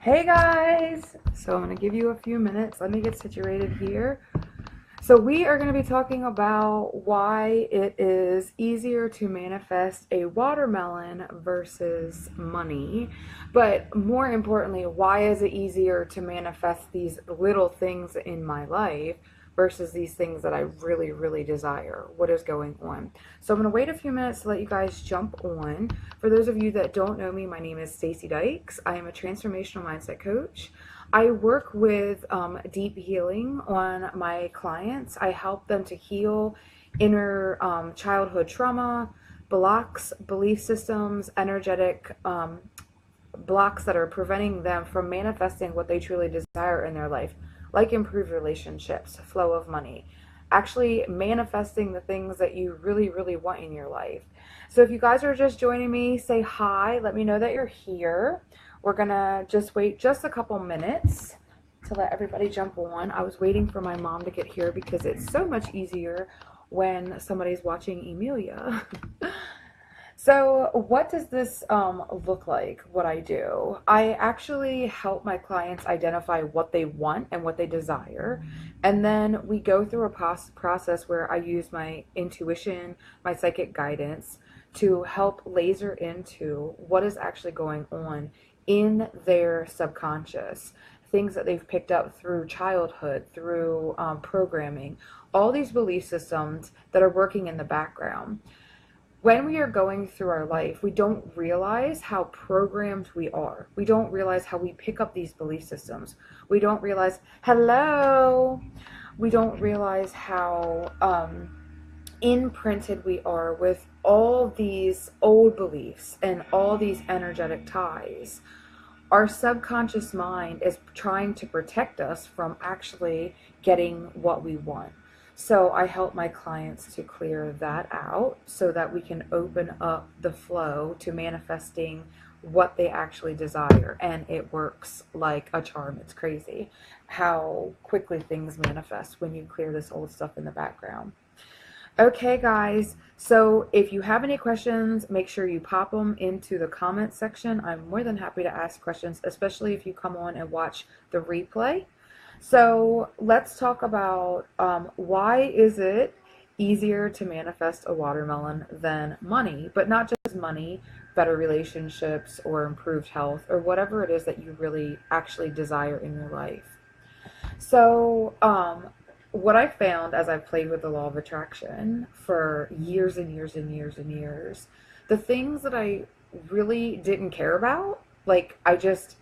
Hey guys! So I'm going to give you a few minutes. Let me get situated here. So we are going to be talking about why it is easier to manifest a watermelon versus money. But more importantly, why is it easier to manifest these little things in my life versus these things that I really, really desire? What is going on? So I'm going to wait a few minutes to let you guys jump on. For those of you that don't know me, my name is Cannon-Dykes. I am a transformational mindset coach. I work with deep healing on my clients. I help them to heal inner childhood trauma, blocks, belief systems, energetic blocks that are preventing them from manifesting what they truly desire in their life, like improved relationships, flow of money, actually manifesting the things that you really, really want in your life. So if you guys are just joining me, say hi. Let me know that you're here. We're going to just wait just a couple minutes to let everybody jump on. I was waiting for my mom to get here because it's so much easier when somebody's watching Emilia. So what does this look like, what I do? I actually help my clients identify what they want and what they desire. And then we go through a process where I use my intuition, my psychic guidance to help laser into what is actually going on in their subconscious. Things that they've picked up through childhood, through programming, all these belief systems that are working in the background. When we are going through our life, we don't realize how programmed we are. We don't realize how we pick up these belief systems. We don't realize, hello, we don't realize how imprinted we are with all these old beliefs and all these energetic ties. Our subconscious mind is trying to protect us from actually getting what we want. So I help my clients to clear that out so that we can open up the flow to manifesting what they actually desire. And it works like a charm. It's crazy how quickly things manifest when you clear this old stuff in the background. Okay, guys, so if you have any questions, make sure you pop them into the comment section. I'm more than happy to ask questions, especially if you come on and watch the replay. So let's talk about why is it easier to manifest a watermelon than money, but not just money, better relationships or improved health or whatever it is that you really actually desire in your life. So what I found as I've played with the law of attraction for years and years and years and years, the things that I really didn't care about, like I just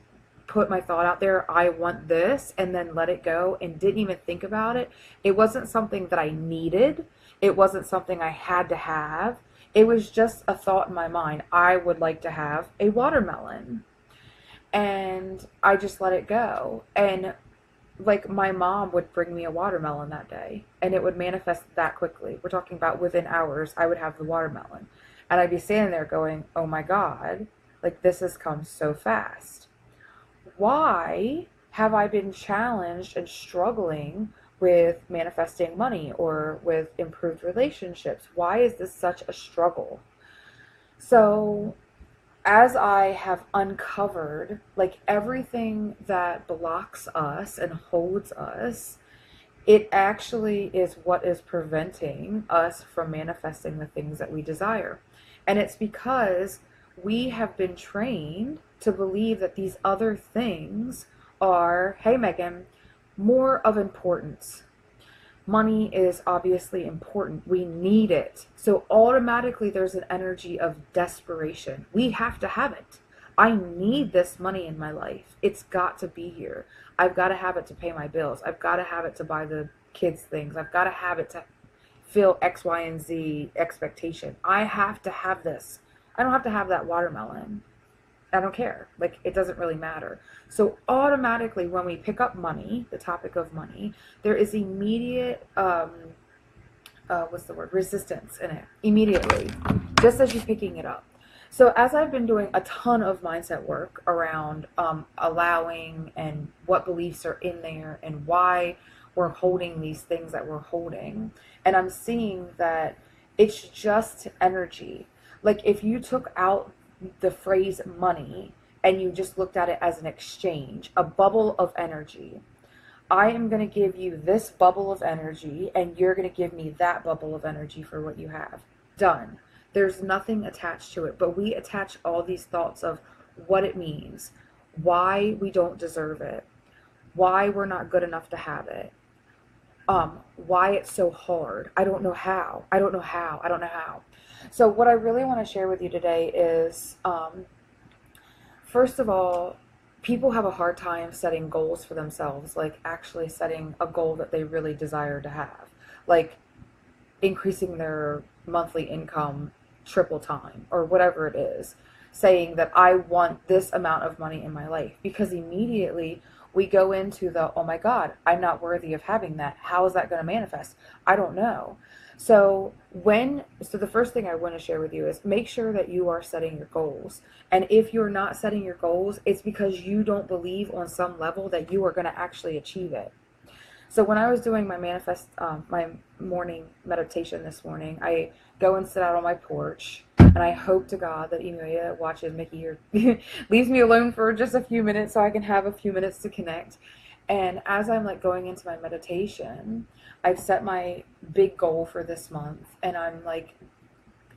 put my thought out there, I want this, and then let it go and didn't even think about it. It wasn't something that I needed. It wasn't something I had to have. It was just a thought in my mind. I would like to have a watermelon. And I just let it go. And like my mom would bring me a watermelon that day and it would manifest that quickly. We're talking about within hours, I would have the watermelon. And I'd be standing there going, oh my God, like this has come so fast. Why have I been challenged and struggling with manifesting money or with improved relationships? Why is this such a struggle? So as I have uncovered like everything that blocks us and holds us, it actually is what is preventing us from manifesting the things that we desire. And it's because we have been trained to believe that these other things are, hey Megan, more of importance. Money is obviously important. We need it. So automatically there's an energy of desperation. We have to have it. I need this money in my life. It's got to be here. I've got to have it to pay my bills. I've got to have it to buy the kids things. I've got to have it to fill X, Y, and Z expectation. I have to have this. I don't have to have that watermelon. I don't care. Like, it doesn't really matter. So automatically when we pick up money, the topic of money, there is immediate, resistance in it. Immediately. Just as you're picking it up. So as I've been doing a ton of mindset work around allowing and what beliefs are in there and why we're holding these things that we're holding, and I'm seeing that it's just energy. Like if you took out the phrase money and you just looked at it as an exchange, a bubble of energy. I am going to give you this bubble of energy, and you're going to give me that bubble of energy for what you have. Done. There's nothing attached to it, but we attach all these thoughts of what it means, why we don't deserve it, why we're not good enough to have it, why it's so hard. I don't know how. I don't know how. I don't know how. So what I really want to share with you today is, first of all, people have a hard time setting goals for themselves, like actually setting a goal that they really desire to have, like increasing their monthly income triple time or whatever it is, saying that I want this amount of money in my life, because immediately we go into the, oh my God, I'm not worthy of having that. How is that going to manifest? I don't know. So the first thing I want to share with you is make sure that you are setting your goals. And if you're not setting your goals, it's because you don't believe on some level that you are going to actually achieve it. So when I was doing my my morning meditation this morning, I go and sit out on my porch, and I hope to God that Emilia watches Mickey or leaves me alone for just a few minutes so I can have a few minutes to connect. And as I'm like going into my meditation, I've set my big goal for this month, and I'm like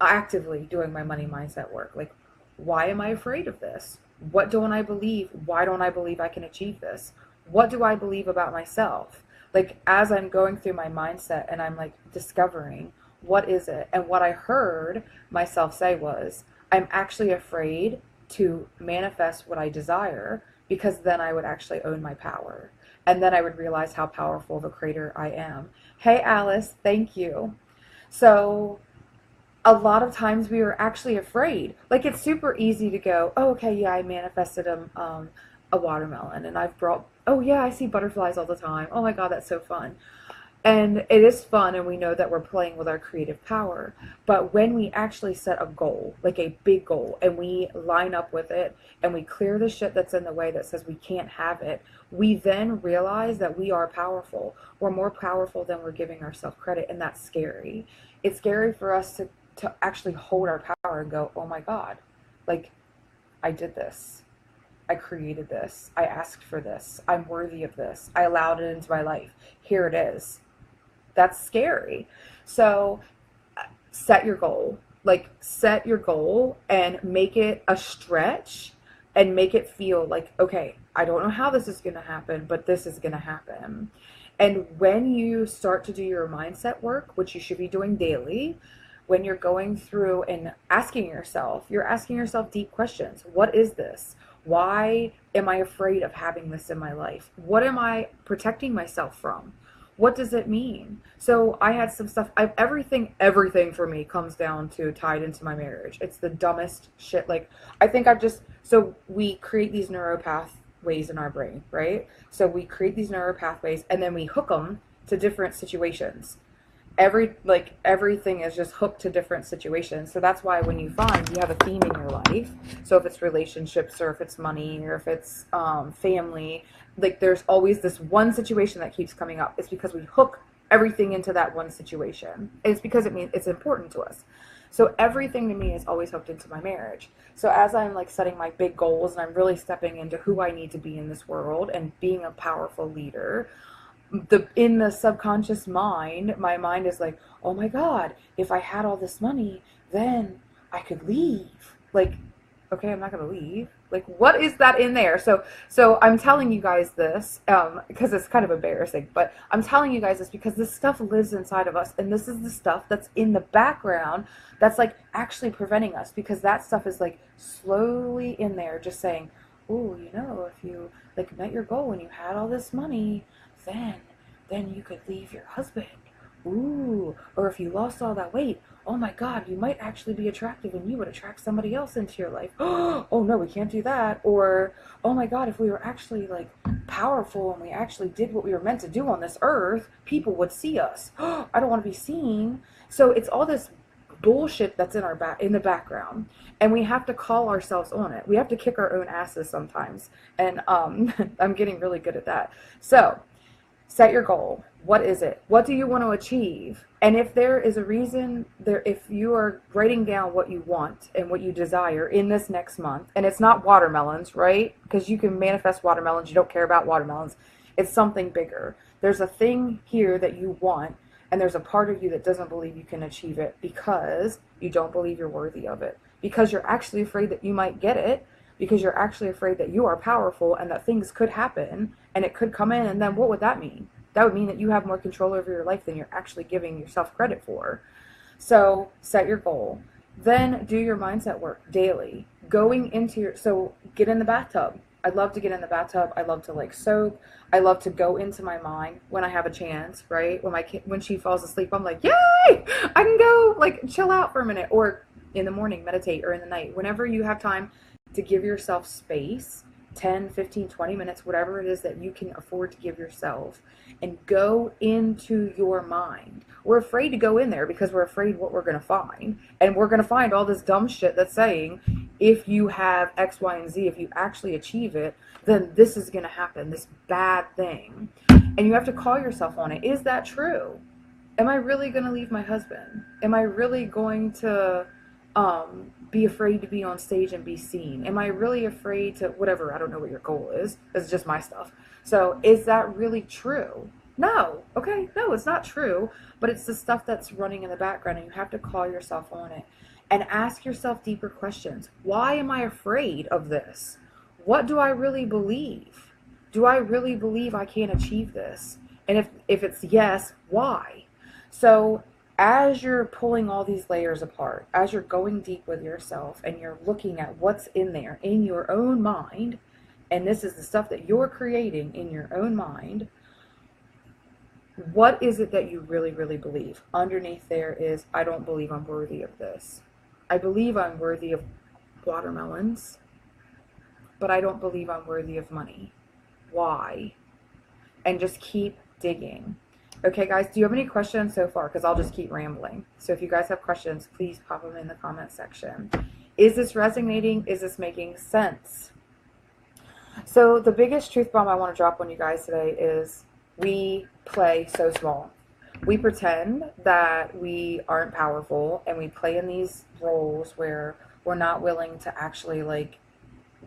actively doing my money mindset work. Like, why am I afraid of this? What don't I believe? Why don't I believe I can achieve this? What do I believe about myself? Like, as I'm going through my mindset and I'm like discovering what is it, and what I heard myself say was, I'm actually afraid to manifest what I desire, because then I would actually own my power. And then I would realize how powerful of a creator I am. Hey, Alice, thank you. So a lot of times we are actually afraid. Like, it's super easy to go, oh, okay, yeah, I manifested a watermelon, and I've brought, oh yeah, I see butterflies all the time. Oh my God, that's so fun. And it is fun, and we know that we're playing with our creative power. But when we actually set a goal, like a big goal, and we line up with it, and we clear the shit that's in the way that says we can't have it, we then realize that we are powerful. We're more powerful than we're giving ourselves credit, and that's scary. It's scary for us to actually hold our power and go, oh my God, like, I did this. I created this. I asked for this. I'm worthy of this. I allowed it into my life. Here it is. That's scary. So set your goal. Like, set your goal and make it a stretch, and make it feel like, okay, I don't know how this is going to happen, but this is going to happen. And when you start to do your mindset work, which you should be doing daily, when you're going through and you're asking yourself deep questions. What is this? Why am I afraid of having this in my life? What am I protecting myself from? What does it mean? So I had some stuff. Everything for me comes down to tied into my marriage. It's the dumbest shit. Like, I think so we create these neuropathways in our brain, right? So we create these neuropathways, and then we hook them to different situations. Everything is just hooked to different situations. So that's why when you find you have a theme in your life, so if it's relationships, or if it's money, or if it's family, like, there's always this one situation that keeps coming up. It's because we hook everything into that one situation. It's because it's important to us. So everything to me is always hooked into my marriage. So as I'm like setting my big goals, and I'm really stepping into who I need to be in this world and being a powerful leader, in the subconscious mind, my mind is like, oh my God, if I had all this money, then I could leave. Like, okay, I'm not going to leave. Like, what is that in there? So I'm telling you guys this because it's kind of embarrassing, but I'm telling you guys this because this stuff lives inside of us, and this is the stuff that's in the background that's like actually preventing us, because that stuff is like slowly in there just saying, oh, if you like met your goal and you had all this money, then you could leave your husband. Ooh, or if you lost all that weight, oh my God, you might actually be attractive, and you would attract somebody else into your life. Oh no, we can't do that. Or, oh my God, if we were actually like powerful and we actually did what we were meant to do on this earth, people would see us. I don't want to be seen. So it's all this bullshit that's in the background, and we have to call ourselves on it. We have to kick our own asses sometimes, and I'm getting really good at that. So Set your goal. What is it? What do you want to achieve? And if there is a reason there, if you are writing down what you want and what you desire in this next month, and it's not watermelons, right? Because you can manifest watermelons. You don't care about watermelons. It's something bigger. There's a thing here that you want, and there's a part of you that doesn't believe you can achieve it because you don't believe you're worthy of it. Because you're actually afraid that you might get it, because you're actually afraid that you are powerful and that things could happen and it could come in, and then what would that mean? That would mean that you have more control over your life than you're actually giving yourself credit for. So set your goal. Then do your mindset work daily. Going into your, so get in the bathtub. I love to get in the bathtub. I love to like soak. I love to go into my mind when I have a chance, right? When she falls asleep, I'm like, yay! I can go like chill out for a minute, or in the morning, meditate, or in the night. Whenever you have time to give yourself space, 10, 15, 20 minutes, whatever it is that you can afford to give yourself, and go into your mind. We're afraid to go in there because we're afraid what we're going to find. And we're going to find all this dumb shit that's saying, if you have X, Y, and Z, if you actually achieve it, then this is going to happen, this bad thing. And you have to call yourself on it. Is that true? Am I really going to leave my husband? Am I really going to be afraid to be on stage and be seen? Am I really afraid to, whatever, I don't know what your goal is. It's just my stuff. So is that really true? No. Okay. No, it's not true, but it's the stuff that's running in the background, and you have to call yourself on it and ask yourself deeper questions. Why am I afraid of this? What do I really believe? Do I really believe I can't achieve this? And if it's yes, why? So as you're pulling all these layers apart, as you're going deep with yourself and you're looking at what's in there in your own mind, and this is the stuff that you're creating in your own mind, what is it that you really, really believe? Underneath there is, I don't believe I'm worthy of this. I believe I'm worthy of watermelons, but I don't believe I'm worthy of money. Why? And just keep digging. Okay, guys, do you have any questions so far? Because I'll just keep rambling. So if you guys have questions, please pop them in the comment section. Is this resonating? Is this making sense? So the biggest truth bomb I want to drop on you guys today is we play so small. We pretend that we aren't powerful, and we play in these roles where we're not willing to actually like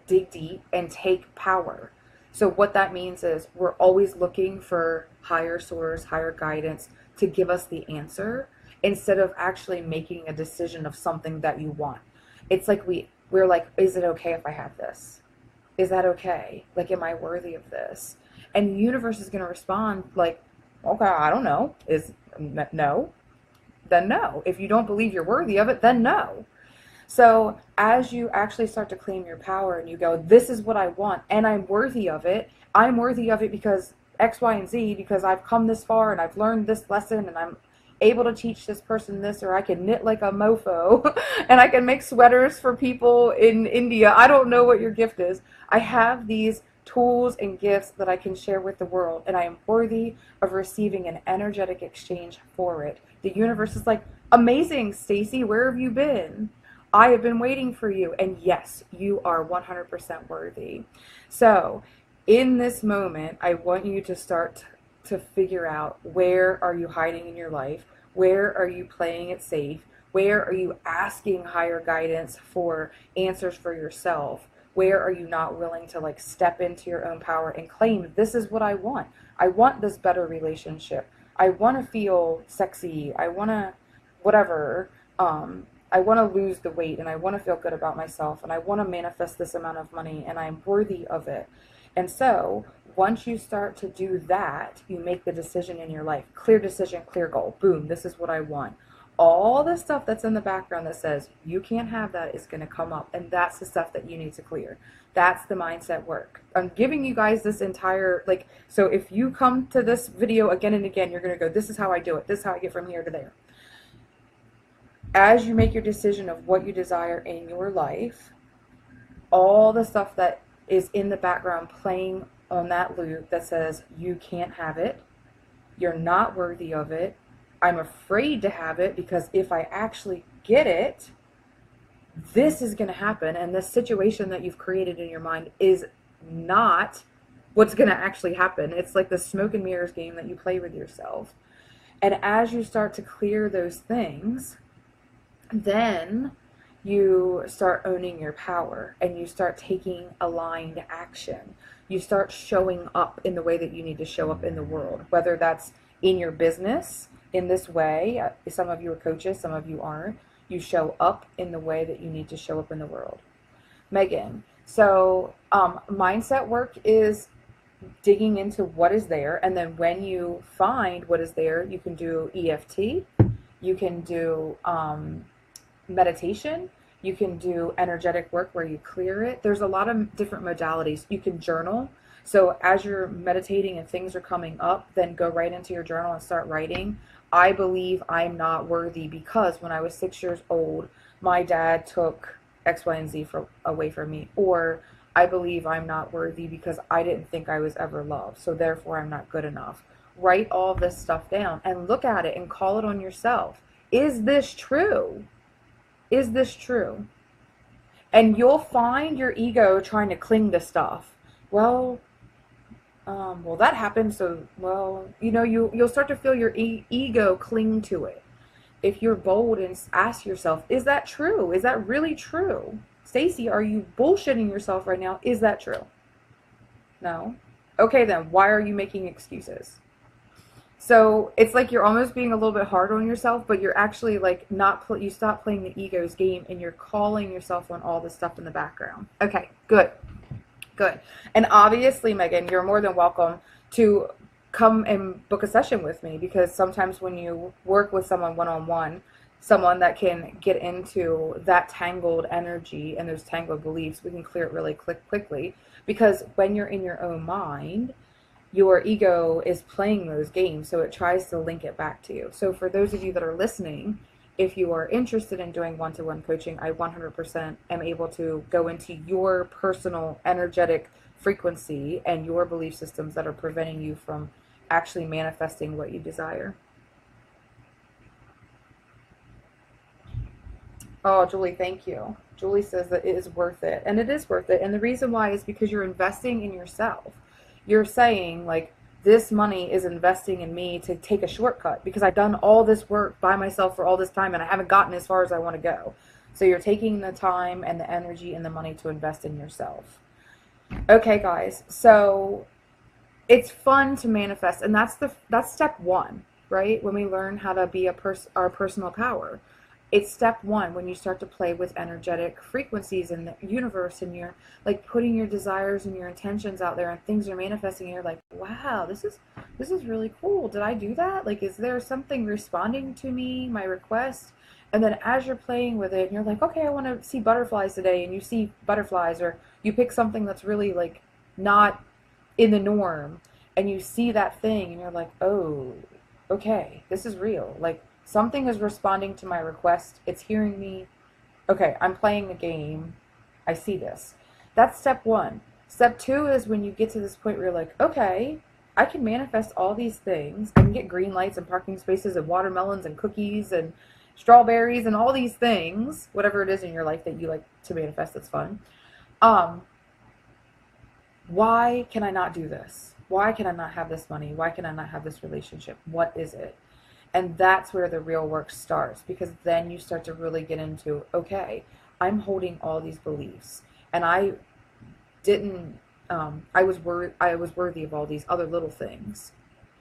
dig deep and take power. So what that means is we're always looking for higher source, higher guidance to give us the answer, instead of actually making a decision of something that you want. It's like we're like, is it okay if I have this? Is that okay? Like, am I worthy of this? And the universe is going to respond like, okay, I don't know. Is no? Then no. If you don't believe you're worthy of it, then no. So as you actually start to claim your power and you go, this is what I want and I'm worthy of it. I'm worthy of it because X, Y, and Z, because I've come this far and I've learned this lesson and I'm able to teach this person this, or I can knit like a mofo and I can make sweaters for people in India. I don't know what your gift is. I have these tools and gifts that I can share with the world, and I am worthy of receiving an energetic exchange for it. The universe is like, amazing, Stacy, where have you been? I have been waiting for you. And yes, you are 100% worthy. So in this moment, I want you to start to figure out, where are you hiding in your life? Where are you playing it safe? Where are you asking higher guidance for answers for yourself? Where are you not willing to like step into your own power and claim, this is what I want. I want this better relationship. I want to feel sexy. I want to whatever. I want to lose the weight, and I want to feel good about myself, and I want to manifest this amount of money, and I'm worthy of it. And so once you start to do that, you make the decision in your life. Clear decision, clear goal. Boom, this is what I want. All the stuff that's in the background that says you can't have that is going to come up, and that's the stuff that you need to clear. That's the mindset work. I'm giving you guys this entire, like, so if you come to this video again and again, you're going to go, this is how I do it. This is how I get from here to there. As you make your decision of what you desire in your life, all the stuff that is in the background playing on that loop that says you can't have it, you're not worthy of it, I'm afraid to have it because if I actually get it, this is going to happen, and this situation that you've created in your mind is not what's going to actually happen. It's like the smoke and mirrors game that you play with yourself. And as you start to clear those things, then you start owning your power and you start taking aligned action. You start showing up in the way that you need to show up in the world, whether that's in your business in this way. Some of you are coaches, some of you aren't. You show up in the way that you need to show up in the world. Megan, so mindset work is digging into what is there, and then when you find what is there, you can do EFT, you can do meditation, you can do energetic work where you clear it. There's a lot of different modalities. You can journal. So as you're meditating and things are coming up, then go right into your journal and start writing. I believe I'm not worthy because when I was 6 years old, my dad took X, Y, and Z away from me. Or I believe I'm not worthy because I didn't think I was ever loved, so therefore I'm not good enough. Write all this stuff down and look at it and call it on yourself. Is this true? Is this true? And you'll find your ego trying to cling to stuff. Well, that happened, so, you'll start to feel your ego cling to it. If you're bold and ask yourself, is that true? Is that really true? Stacy, are you bullshitting yourself right now? Is that true? No? Okay, then why are you making excuses? So it's like you're almost being a little bit hard on yourself, but you're actually like you stop playing the ego's game and you're calling yourself on all this stuff in the background. Okay, good. Good. And obviously, Megan, you're more than welcome to come and book a session with me, because sometimes when you work with someone one-on-one, someone that can get into that tangled energy and those tangled beliefs, we can clear it really quickly. Because when you're in your own mind, your ego is playing those games, so it tries to link it back to you. So for those of you that are listening, if you are interested in doing one-to-one coaching, I 100% am able to go into your personal energetic frequency and your belief systems that are preventing you from actually manifesting what you desire. Oh, Julie, thank you. Julie says that it is worth it. And it is worth it. And the reason why is because you're investing in yourself. You're saying, like, this money is investing in me to take a shortcut because I've done all this work by myself for all this time and I haven't gotten as far as I want to go. So you're taking the time and the energy and the money to invest in yourself. Okay, guys. So it's fun to manifest. And that's step one, right? When we learn how to be our personal power. It's step one when you start to play with energetic frequencies in the universe, and you're like putting your desires and your intentions out there and things are manifesting, and you're like, wow, this is really cool. Did I do that? Like, is there something responding to me, my request? And then as you're playing with it and you're like, okay, I want to see butterflies today, and you see butterflies, or you pick something that's really like not in the norm and you see that thing and you're like, oh, okay, this is real. Like, something is responding to my request. It's hearing me. Okay, I'm playing a game. I see this. That's step one. Step two is when you get to this point where you're like, okay, I can manifest all these things. I can get green lights and parking spaces and watermelons and cookies and strawberries and all these things, whatever it is in your life that you like to manifest that's fun. Why can I not do this? Why can I not have this money? Why can I not have this relationship? What is it? And that's where the real work starts, because then you start to really get into, okay, I'm holding all these beliefs, and I was worthy of all these other little things,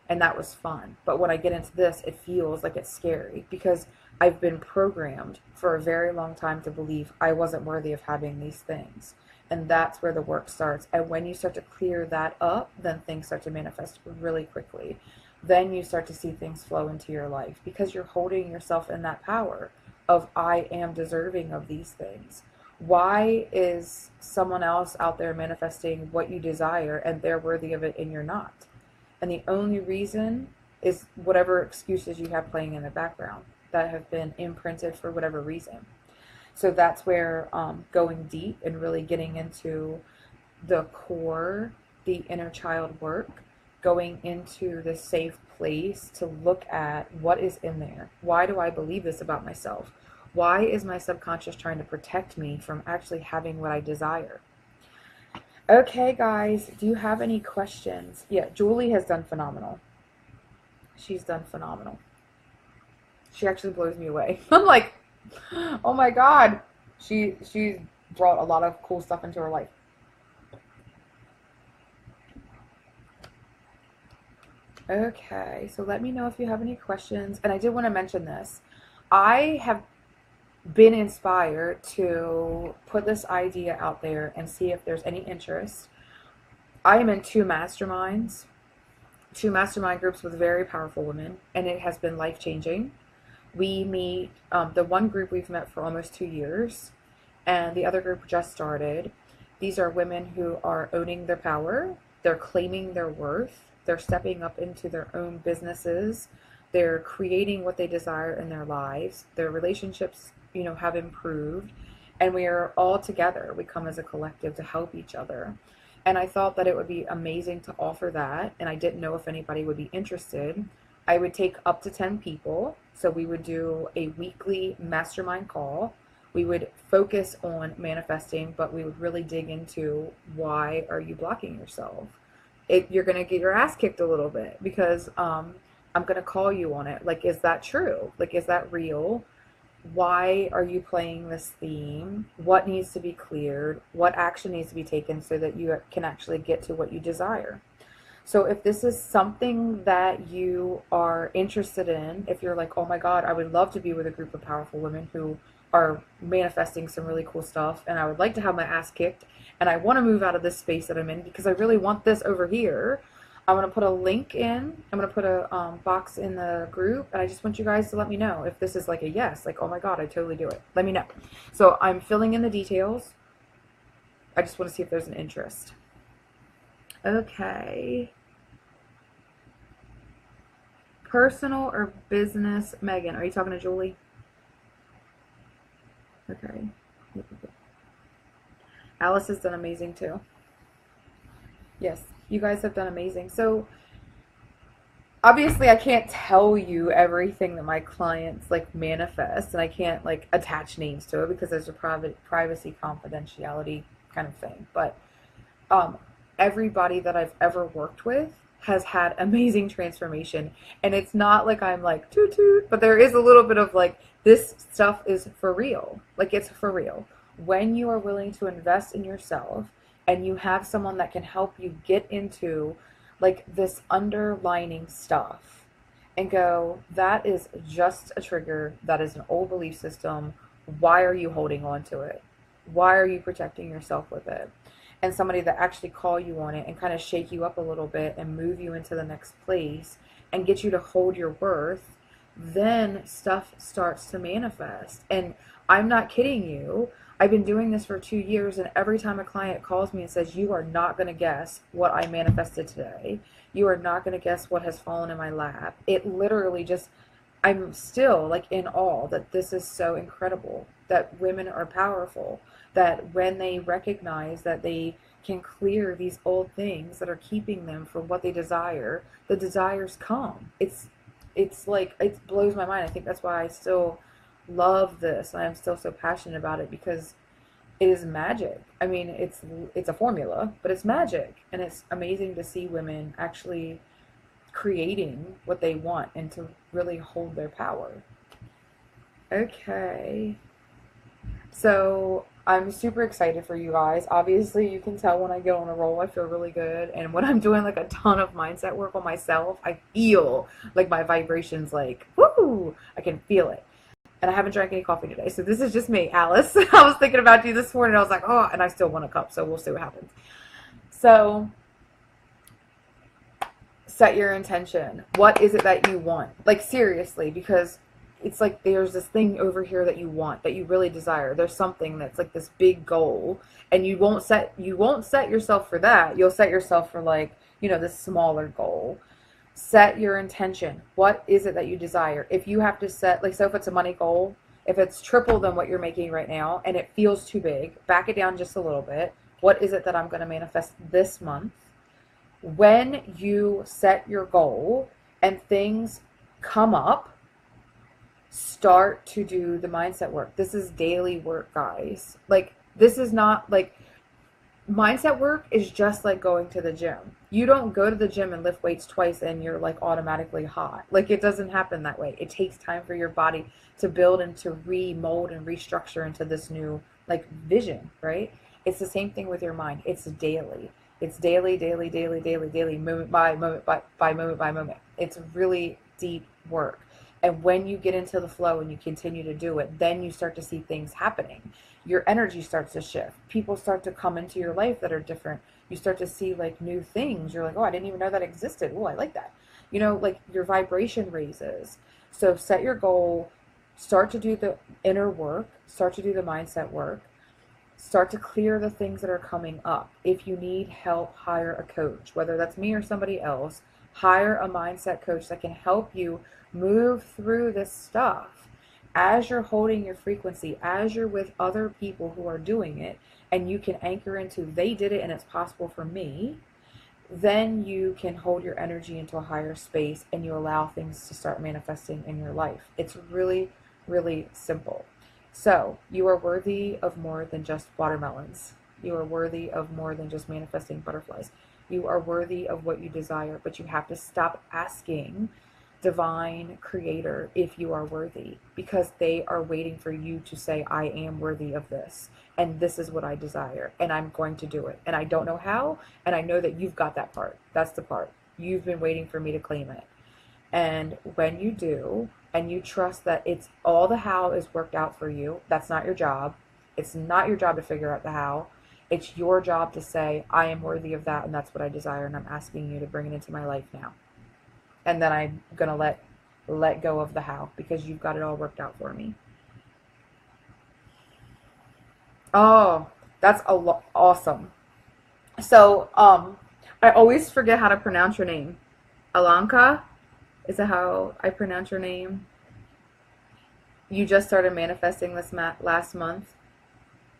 and that was fun. But when I get into this, it feels like it's scary, because I've been programmed for a very long time to believe I wasn't worthy of having these things. And that's where the work starts. And when you start to clear that up, then things start to manifest really quickly. Then you start to see things flow into your life, because you're holding yourself in that power of, I am deserving of these things. Why is someone else out there manifesting what you desire and they're worthy of it and you're not? And the only reason is whatever excuses you have playing in the background that have been imprinted for whatever reason. So that's where going deep and really getting into the core, the inner child work, going into the safe place to look at what is in there. Why do I believe this about myself? Why is my subconscious trying to protect me from actually having what I desire? Okay, guys, do you have any questions? Yeah, Julie has done phenomenal. She's done phenomenal. She actually blows me away. I'm like, oh my god. She brought a lot of cool stuff into her life. Okay, so let me know if you have any questions. And I did want to mention this. I have been inspired to put this idea out there and see if there's any interest. I am in two mastermind groups with very powerful women, and it has been life changing. We meet, the one group we've met for almost 2 years, and the other group just started. These are women who are owning their power, they're claiming their worth, they're stepping up into their own businesses, they're creating what they desire in their lives, their relationships, have improved, and we are all together. We come as a collective to help each other. And I thought that it would be amazing to offer that, and I didn't know if anybody would be interested. I would take up to 10 people, so we would do a weekly mastermind call. We would focus on manifesting, but we would really dig into why are you blocking yourself. You're going to get your ass kicked a little bit because I'm going to call you on it. Like, is that true? Like, is that real? Why are you playing this theme? What needs to be cleared? What action needs to be taken so that you can actually get to what you desire? So if this is something that you are interested in, if you're like, oh my God, I would love to be with a group of powerful women who are manifesting some really cool stuff, and I would like to have my ass kicked, and I want to move out of this space that I'm in because I really want this over here, I'm going to put a link in. I'm going to put a box in the group, and I just want you guys to let me know if this is like a yes, like, oh my God, I totally do it. Let me know. So I'm filling in the details. I just want to see if there's an interest. Okay. Personal or business, Megan? Are you talking to Julie? Okay. Alice has done amazing too. Yes, you guys have done amazing. So obviously I can't tell you everything that my clients like manifest, and I can't like attach names to it because there's a privacy confidentiality kind of thing. But um, everybody that I've ever worked with has had amazing transformation. And it's not like I'm like toot toot, but there is a little bit of like, this stuff is for real. Like, it's for real. When you are willing to invest in yourself and you have someone that can help you get into like this underlining stuff and go, that is just a trigger, that is an old belief system. Why are you holding on to it? Why are you protecting yourself with it? And somebody that actually call you on it and kind of shake you up a little bit and move you into the next place and get you to hold your worth, then stuff starts to manifest. And I'm not kidding you. I've been doing this for 2 years, and every time a client calls me and says, you are not going to guess what I manifested today, you are not going to guess what has fallen in my lap, it literally just, I'm still like in awe that this is so incredible, that women are powerful, that when they recognize that they can clear these old things that are keeping them from what they desire, the desires come. It's like, it blows my mind. I think that's why I still love this and I'm still so passionate about it, because it is magic. I mean, it's a formula, but it's magic, and it's amazing to see women actually creating what they want and to really hold their power. Okay. So I'm super excited for you guys. Obviously, you can tell when I get on a roll, I feel really good. And when I'm doing like a ton of mindset work on myself, I feel like my vibrations like, woo, I can feel it. And I haven't drank any coffee today. So this is just me, Alice. I was thinking about you this morning. I was like, oh, and I still want a cup. So we'll see what happens. So set your intention. What is it that you want? Like, seriously, because it's like there's this thing over here that you want, that you really desire. There's something that's like this big goal, and you won't set yourself for that. You'll set yourself for like, this smaller goal. Set your intention. What is it that you desire? If you have to set, like, so if it's a money goal, if it's triple than what you're making right now and it feels too big, back it down just a little bit. What is it that I'm going to manifest this month? When you set your goal and things come up, start to do the mindset work. This is daily work, guys. Like, this is not like, mindset work is just like going to the gym. You don't go to the gym and lift weights twice and you're like automatically hot. Like, it doesn't happen that way. It takes time for your body to build and to remold and restructure into this new like vision, right? It's the same thing with your mind. It's daily. It's daily, daily, daily, daily, daily, moment by moment by moment by moment. It's really deep work. And when you get into the flow and you continue to do it, then you start to see things happening. Your energy starts to shift. People start to come into your life that are different. You start to see like new things. You're like, oh, I didn't even know that existed. Oh, I like that. You know, like your vibration raises. So set your goal, start to do the inner work, start to do the mindset work, start to clear the things that are coming up. If you need help, hire a coach, whether that's me or somebody else. Hire a mindset coach that can help you move through this stuff as you're holding your frequency, as you're with other people who are doing it, and you can anchor into they did it and it's possible for me. Then you can hold your energy into a higher space and you allow things to start manifesting in your life. It's really, really simple. So you are worthy of more than just watermelons. You are worthy of more than just manifesting butterflies. You are worthy of what you desire, but you have to stop asking divine creator if you are worthy, because they are waiting for you to say, I am worthy of this, and this is what I desire, and I'm going to do it, and I don't know how, and I know that you've got that part. That's the part. You've been waiting for me to claim it. And when you do, and you trust that it's all the how is worked out for you, that's not your job. It's not your job to figure out the how. It's your job to say, I am worthy of that, and that's what I desire, and I'm asking you to bring it into my life now. And then I'm going to let go of the how, because you've got it all worked out for me. Oh, that's awesome. So, I always forget how to pronounce your name. Alanka? Is that how I pronounce your name? You just started manifesting this last month.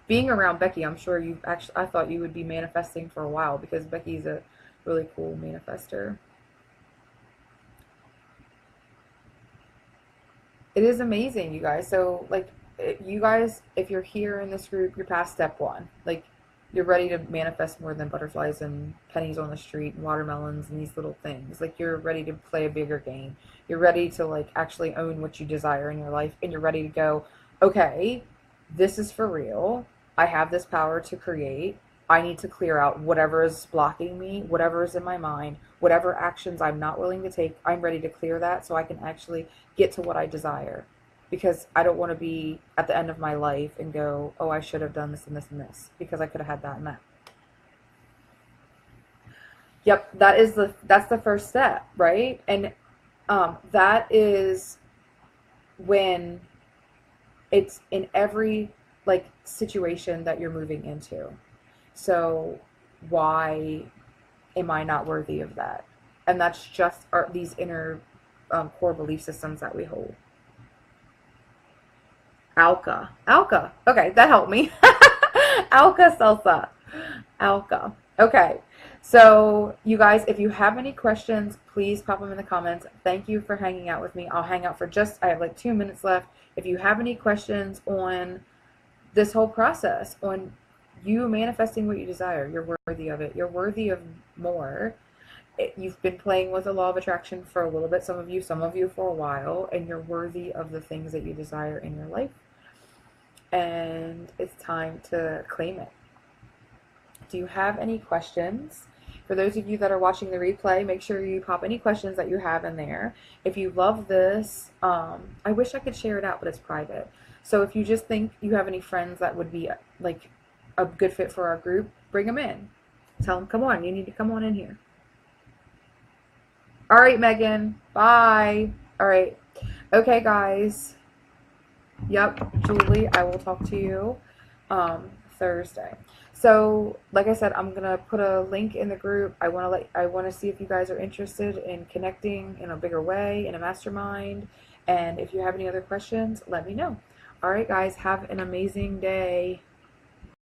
Being around Becky, I'm sure you actually, I thought you would be manifesting for a while, because Becky's a really cool manifester. It is amazing, you guys. So, like, you guys, if you're here in this group, you're past step one. Like, you're ready to manifest more than butterflies and pennies on the street and watermelons and these little things. Like, you're ready to play a bigger game. You're ready to, like, actually own what you desire in your life. And you're ready to go, okay, this is for real. I have this power to create. I need to clear out whatever is blocking me, whatever is in my mind, whatever actions I'm not willing to take. I'm ready to clear that so I can actually get to what I desire. Because I don't want to be at the end of my life and go, oh, I should have done this and this and this, because I could have had that and that. Yep, that's the first step, right? And that is when it's in every like situation that you're moving into. So why am I not worthy of that? And that's just these inner core belief systems that we hold. Alka. Alka. Okay, that helped me. Alka salsa. Alka. Okay. So, you guys, if you have any questions, please pop them in the comments. Thank you for hanging out with me. I'll hang out for I have like 2 minutes left. If you have any questions on this whole process, on you manifesting what you desire, you're worthy of it. You're worthy of more. You've been playing with the law of attraction for a little bit, some of you for a while, and you're worthy of the things that you desire in your life. And it's time to claim it. Do you have any questions? For those of you that are watching the replay, make sure you pop any questions that you have in there. If you love this, I wish I could share it out, but it's private. So if you just think you have any friends that would be like a good fit for our group, bring them in. Tell them, come on, you need to come on in here. All right, Megan. Bye. All right. Okay, guys. Yep, Julie, I will talk to you Thursday. So, like I said, I'm gonna put a link in the group. I want to see if you guys are interested in connecting in a bigger way in a mastermind. And if you have any other questions, let me know. All right, guys, have an amazing day.